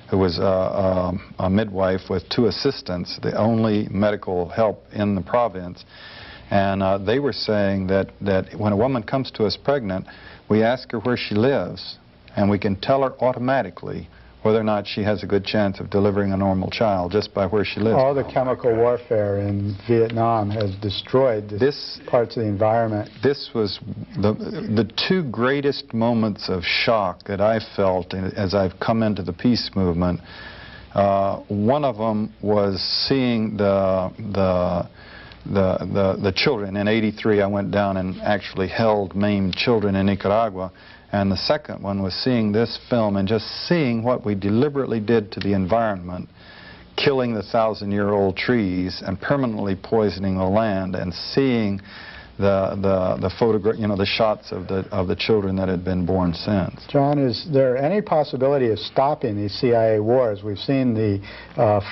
Speaker 3: who was a midwife with 2 assistants, the only medical help in the province. And they were saying that when a woman comes to us pregnant, we ask her where she lives, and we can tell her automatically whether or not she has a good chance of delivering a normal child just by where she lives.
Speaker 2: All the chemical warfare in Vietnam has destroyed this parts of the environment.
Speaker 3: This was the two greatest moments of shock that I felt as I've come into the peace movement. One of them was seeing the children. In '83, I went down and actually held maimed children in Nicaragua. And the second one was seeing this film and just seeing what we deliberately did to the environment, killing the 1,000-year-old trees and permanently poisoning the land, and seeing the photograph, you know, the shots of the children that had been born since.
Speaker 2: John, is there any possibility of stopping these CIA wars? We've seen the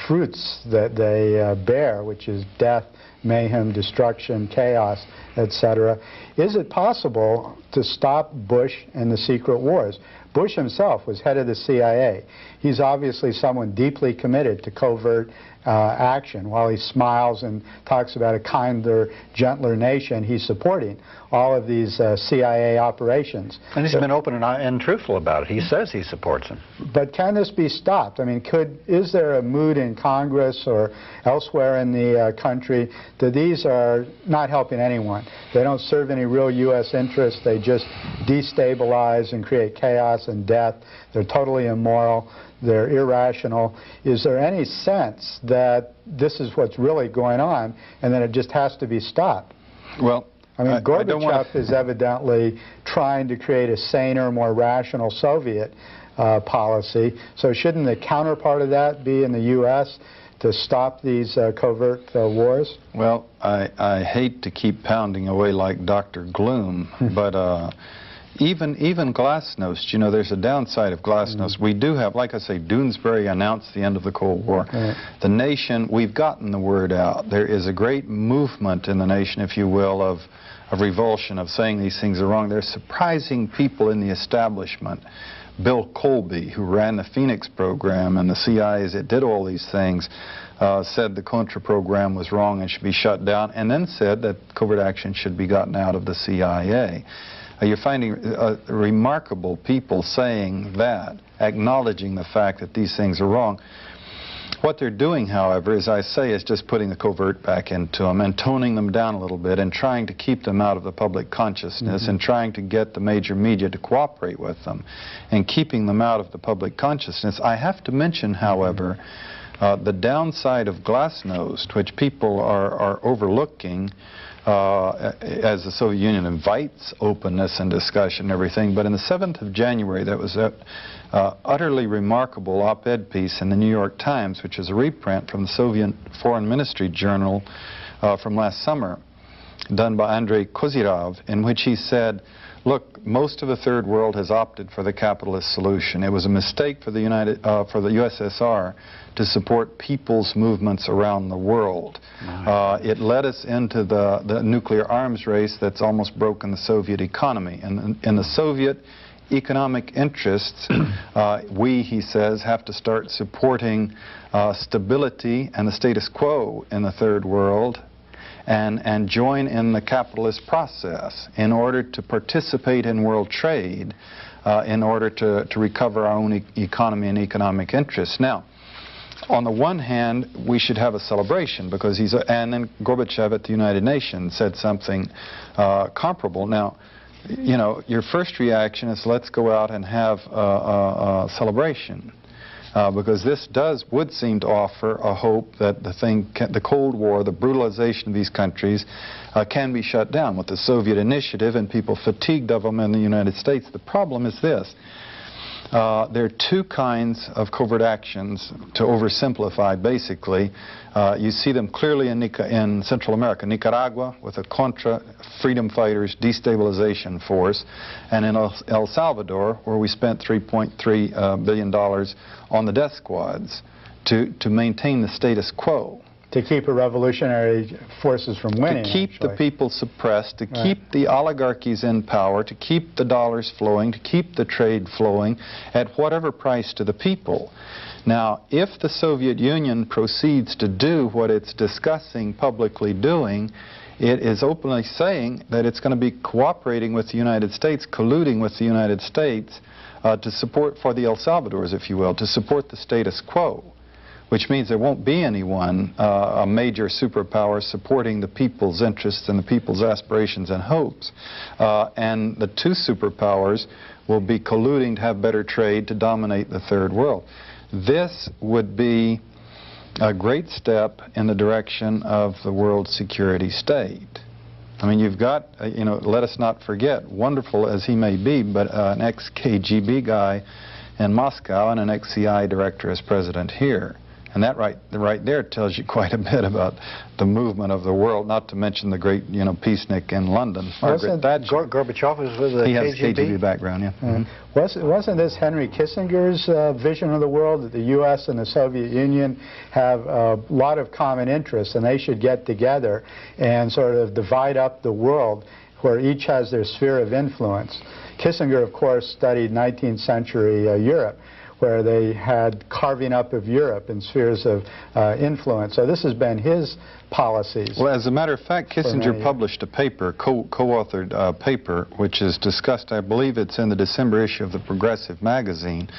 Speaker 2: fruits that they bear, which is death, mayhem, destruction, chaos, etc. Is it possible to stop Bush and the secret wars? Bush himself was head of the CIA. He's obviously someone deeply committed to covert action. While he smiles and talks about a kinder, gentler nation, he's supporting all of these CIA operations.
Speaker 4: And he's been open and truthful about it. He says he supports them.
Speaker 2: But can this be stopped? I mean, is there a mood in Congress or elsewhere in the country that these are not helping anyone? They don't serve any real U.S. interests. They just destabilize and create chaos and death. They're totally immoral. They're irrational. Is there any sense that this is what's really going on and that it just has to be stopped?
Speaker 3: Well,
Speaker 2: I mean, Gorbachev is evidently trying to create a saner, more rational Soviet policy. So shouldn't the counterpart of that be in the U.S. to stop these covert wars?
Speaker 3: Well, I hate to keep pounding away like Dr. Gloom, but even glasnost, you know, there's a downside of glasnost. We do have, like I say, Doonesbury announced the end of the Cold War. The nation, we've gotten the word out. There is a great movement in the nation, if you will, of revulsion, of saying these things are wrong. There's surprising people in the establishment. Bill Colby, who ran the Phoenix program and the CIA that did all these things, said the Contra program was wrong and should be shut down, and then said that covert action should be gotten out of the CIA. You're finding remarkable people saying that, acknowledging the fact that these things are wrong. What they're doing, however, as I say, is just putting the covert back into them and toning them down a little bit and trying to keep them out of the public consciousness and trying to get the major media to cooperate with them and keeping them out of the public consciousness. I have to mention, however, the downside of glasnost, which people are overlooking, as the Soviet Union invites openness and discussion and everything. But on the 7th of January, there was an utterly remarkable op-ed piece in the New York Times, which is a reprint from the Soviet Foreign Ministry Journal from last summer, done by Andrei Kozyrov, in which he said, look, most of the third world has opted for the capitalist solution. It was a mistake for the USSR to support people's movements around the world. It led us into the nuclear arms race that's almost broken the Soviet economy. And in the Soviet economic interests, we, he says, have to start supporting stability and the status quo in the third world, and join in the capitalist process in order to participate in world trade, in order to recover our own economy and economic interests. Now, on the one hand, we should have a celebration because and then Gorbachev at the United Nations said something comparable. Now, you know, your first reaction is let's go out and have a celebration. Because this would seem to offer a hope that the Cold War, the brutalization of these countries, can be shut down with the Soviet initiative and people fatigued of them in the United States. The problem is this. There are two kinds of covert actions, to oversimplify basically. You see them clearly in Central America, Nicaragua with a Contra freedom fighters destabilization force, and in El Salvador where we spent $3.3 billion on the death squads to maintain the status quo.
Speaker 2: To keep a revolutionary forces from winning.
Speaker 3: To keep the people suppressed, to keep the oligarchies in power, to keep the dollars flowing, to keep the trade flowing at whatever price to the people. Now, if the Soviet Union proceeds to do what it's discussing publicly doing, it is openly saying that it's going to be cooperating with the United States, colluding with the United States, to support, for the El Salvadors, if you will, to support the status quo, which means there won't be anyone, a major superpower, supporting the people's interests and the people's aspirations and hopes. And the two superpowers will be colluding to have better trade to dominate the third world. This would be a great step in the direction of the world security state. I mean, you've got, you know, let us not forget, wonderful as he may be, but an ex-KGB guy in Moscow and an ex-CIA director as president here. And that right there tells you quite a bit about the movement of the world, not to mention the great, you know, peacenik in London.
Speaker 4: Gorbachev was with the KGB?
Speaker 3: He has KGB background, yeah.
Speaker 2: Wasn't this Henry Kissinger's vision of the world, that the U.S. and the Soviet Union have a lot of common interests and they should get together and sort of divide up the world where each has their sphere of influence? Kissinger, of course, studied 19th century Europe, where they had carving up of Europe in spheres of influence. So this has been his policies.
Speaker 3: Well, as a matter of fact, Kissinger published a paper, co-authored paper, which is discussed, I believe it's in the December issue of the Progressive magazine,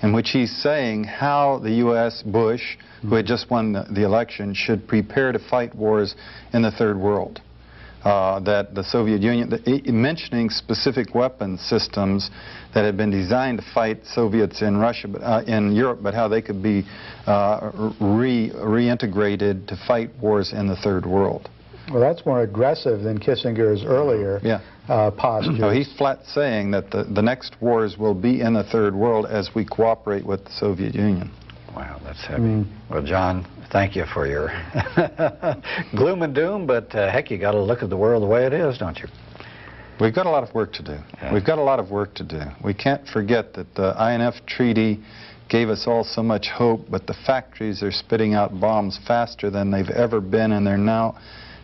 Speaker 3: in which he's saying how the U.S., Bush, who had just won the election, should prepare to fight wars in the third world. That the Soviet Union, mentioning specific weapons systems that had been designed to fight Soviets in Russia, in Europe, but how they could be reintegrated to fight wars in the third world.
Speaker 2: Well, that's more aggressive than Kissinger's earlier posture.
Speaker 3: No, he's flat saying that the next wars will be in the third world as we cooperate with the Soviet Union.
Speaker 4: Wow, that's heavy. Well, John, thank you for your gloom and doom, but heck, you got to look at the world the way it is, don't you?
Speaker 3: We've got a lot of work to do. Yeah. We've got a lot of work to do. We can't forget that the INF Treaty gave us all so much hope, but the factories are spitting out bombs faster than they've ever been, and there are now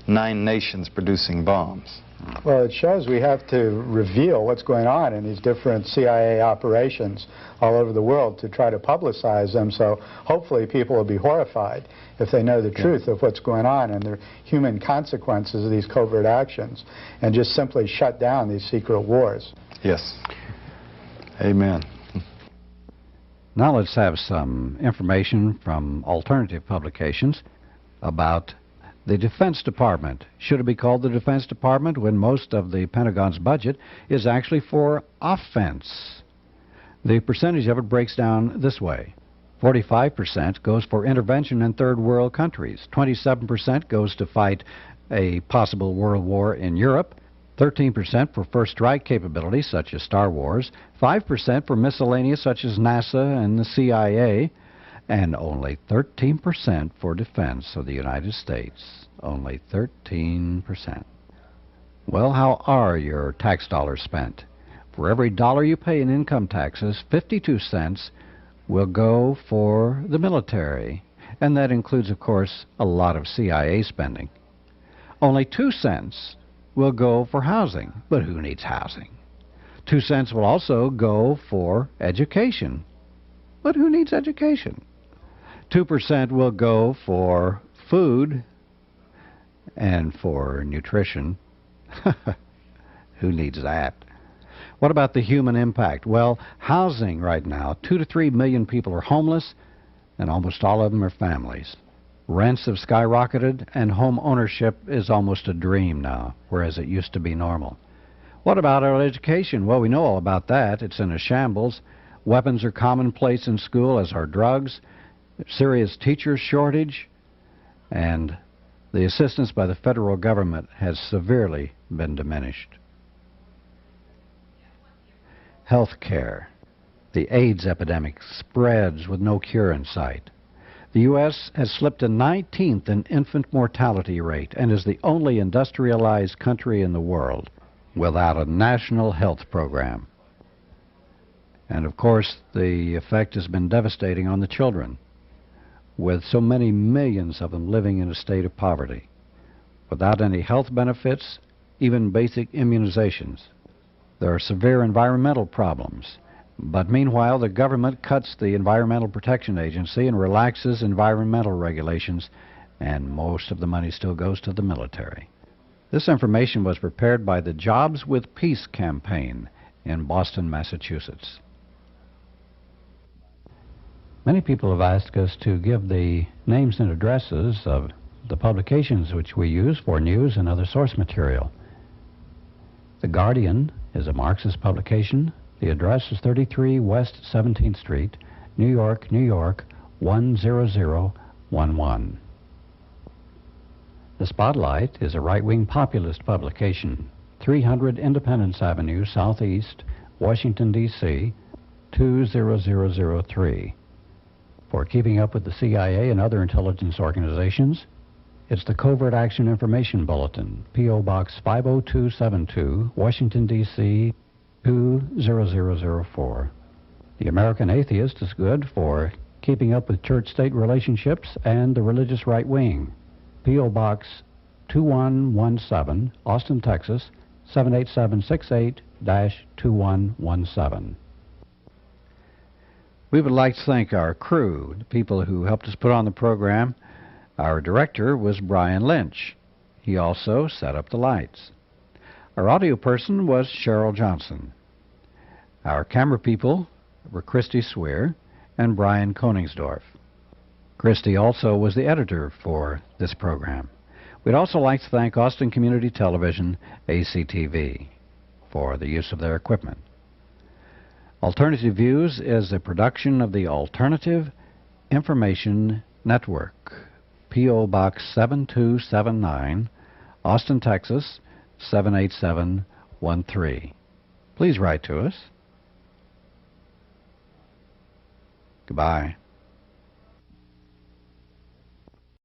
Speaker 3: 9 nations producing bombs.
Speaker 2: Well, it shows we have to reveal what's going on in these different CIA operations all over the world to try to publicize them, so hopefully people will be horrified if they know the truth of what's going on and the human consequences of these covert actions, and just simply shut down these secret wars.
Speaker 3: Yes. Amen.
Speaker 1: Now let's have some information from alternative publications about the Defense Department. Should it be called the Defense Department when most of the Pentagon's budget is actually for offense? The percentage of it breaks down this way. 45% goes for intervention in third world countries. 27% goes to fight a possible world war in Europe. 13% for first strike capabilities such as Star Wars. 5% for miscellaneous such as NASA and the CIA. And only 13% for defense of the United States. Only 13%. Well, how are your tax dollars spent? For every dollar you pay in income taxes, 52 cents will go for the military. And that includes, of course, a lot of CIA spending. Only 2 cents will go for housing. But who needs housing? 2 cents will also go for education. But who needs education? 2% will go for food and for nutrition. Who needs that? What about the human impact? Well, housing right now, 2 to 3 million people are homeless, and almost all of them are families. Rents have skyrocketed, and home ownership is almost a dream now, whereas it used to be normal. What about our education? Well, we know all about that. It's in a shambles. Weapons are commonplace in school, as are drugs. Serious teacher shortage, and the assistance by the federal government has severely been diminished. Health care. The AIDS epidemic spreads with no cure in sight. The U.S. has slipped to 19th in infant mortality rate and is the only industrialized country in the world without a national health program. And of course, the effect has been devastating on the children, with so many millions of them living in a state of poverty, without any health benefits, even basic immunizations. There are severe environmental problems, but meanwhile the government cuts the Environmental Protection Agency and relaxes environmental regulations, and most of the money still goes to the military. This information was prepared by the Jobs with Peace campaign in Boston, Massachusetts. Many people have asked us to give the names and addresses of the publications which we use for news and other source material. The Guardian is a Marxist publication. The address is 33 West 17th Street, New York, New York, 10011. The Spotlight is a right-wing populist publication, 300 Independence Avenue, Southeast, Washington, D.C., 20003. For keeping up with the CIA and other intelligence organizations, it's the Covert Action Information Bulletin, P.O. Box 50272, Washington, D.C., 20004. The American Atheist is good for keeping up with church-state relationships and the religious right wing. P.O. Box 2117, Austin, Texas, 78768-2117. We would like to thank our crew, the people who helped us put on the program. Our director was Brian Lynch. He also set up the lights. Our audio person was Cheryl Johnson. Our camera people were Christy Swear and Brian Koningsdorf. Christy also was the editor for this program. We'd also like to thank Austin Community Television, ACTV, for the use of their equipment. Alternative Views is a production of the Alternative Information Network, P.O. Box 7279, Austin, Texas, 78713. Please write to us. Goodbye.